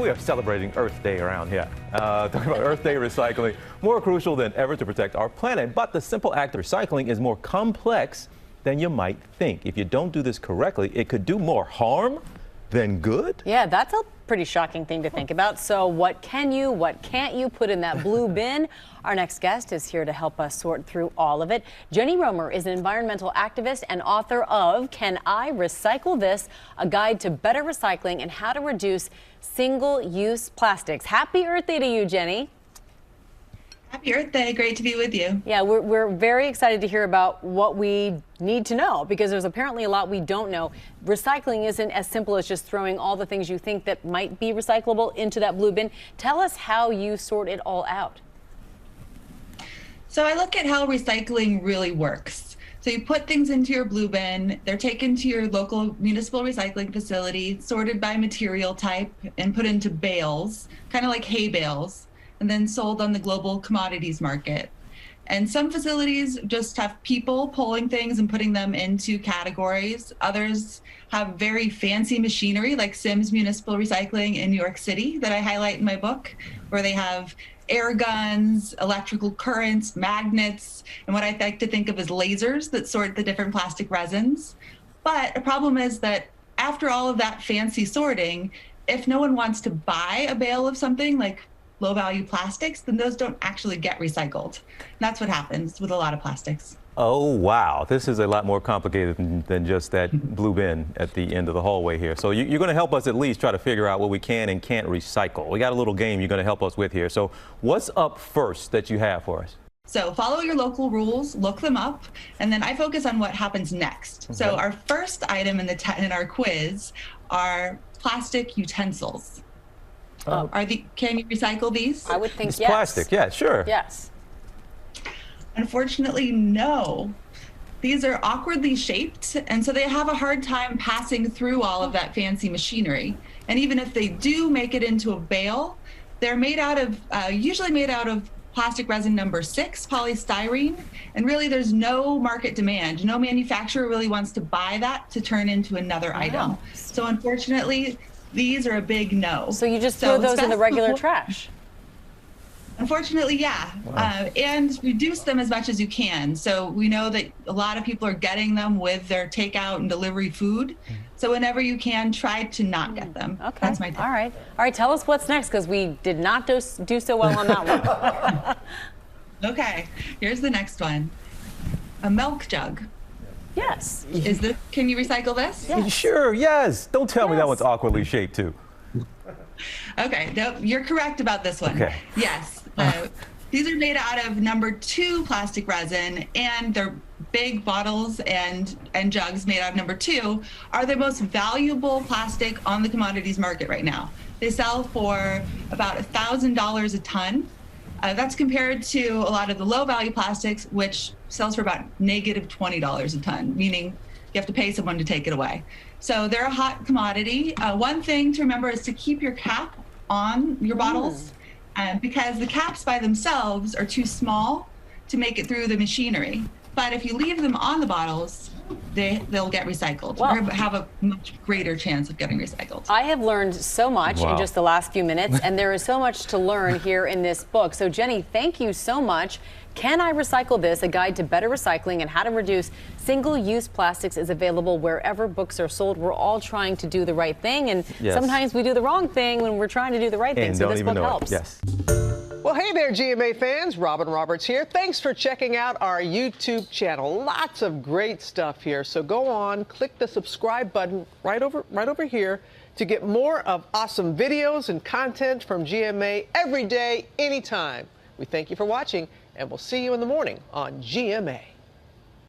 We are celebrating Earth Day around here. Talking about Earth Day recycling, more crucial than ever to protect our planet. But the simple act of recycling is more complex than you might think. If you don't do this correctly, it could do more harm than good. Yeah, that's a pretty shocking thing to think about. So what can't you put in that blue bin? Our next guest is here to help us sort through all of it. Jennie Romer is an environmental activist and author of Can I Recycle This? A Guide to Better Recycling and How to Reduce Single-Use Plastics. Happy Earth Day to you, Jennie. Happy Earth Day. Great to be with you. Yeah, we're very excited to hear about what we need to know, because there's apparently a lot we don't know. Recycling isn't as simple as just throwing all the things you think that might be recyclable into that blue bin. Tell us how you sort it all out. So I look at how recycling really works. So you put things into your blue bin, they're taken to your local municipal recycling facility, sorted by material type, and put into bales, kind of like hay bales, and then sold on the global commodities market. And some facilities just have people pulling things and putting them into categories. Others have very fancy machinery, like Sims Municipal Recycling in New York City that I highlight in my book, where they have air guns, electrical currents, magnets, and what I like to think of as lasers that sort the different plastic resins. But the problem is that after all of that fancy sorting, if no one wants to buy a bale of something like low-value plastics, then those don't actually get recycled. And that's what happens with a lot of plastics. Oh, wow. This is a lot more complicated than just that blue bin at the end of the hallway here. So you're going to help us at least try to figure out what we can and can't recycle. We got a little game you're going to help us with here. So what's up first that you have for us? So follow your local rules, look them up, and then I focus on what happens next. Okay. So our first item in our quiz are plastic utensils. Can you recycle these? I would think it's yes. Plastic, yeah, sure. Yes. Unfortunately, no. These are awkwardly shaped, and so they have a hard time passing through all of that fancy machinery. And even if they do make it into a bale, they're made out of, usually made out of plastic resin number 6, polystyrene, and really there's no market demand. No manufacturer really wants to buy that to turn into another item. So unfortunately, these are a big no. So you just throw those in the regular trash? Unfortunately, yeah. Wow. And reduce them as much as you can. So we know that a lot of people are getting them with their takeout and delivery food. So whenever you can, try to not get them. Okay. That's my tip. All right. All right, tell us what's next, because we did not do so well on that one. Okay, here's the next one. A milk jug. Yes. Can you recycle this? Yes. Sure, yes. Don't tell me that one's awkwardly shaped too. Okay, no, you're correct about this one. Okay. Yes. These are made out of number 2 plastic resin, and they're big bottles and jugs made out of number 2 are the most valuable plastic on the commodities market right now. They sell for about $1,000 a ton. That's compared to a lot of the low value plastics, which sells for about negative $20 a ton, meaning you have to pay someone to take it away. So they're a hot commodity. One thing to remember is to keep your cap on your bottles, because the caps by themselves are too small to make it through the machinery. But if you leave them on the bottles, they'll get recycled, or have a much greater chance of getting recycled. I have learned so much in just the last few minutes, and there is so much to learn here in this book. So Jennie, thank you so much. Can I Recycle This? A Guide to Better Recycling and How to Reduce Single-Use Plastics is available wherever books are sold. We're all trying to do the right thing, and sometimes we do the wrong thing when we're trying to do the right thing. So this book helps. Yes. Well, hey there, GMA fans. Robin Roberts here. Thanks for checking out our YouTube channel. Lots of great stuff here. So go on, click the subscribe button right over here to get more of awesome videos and content from GMA every day, anytime. We thank you for watching, and we'll see you in the morning on GMA.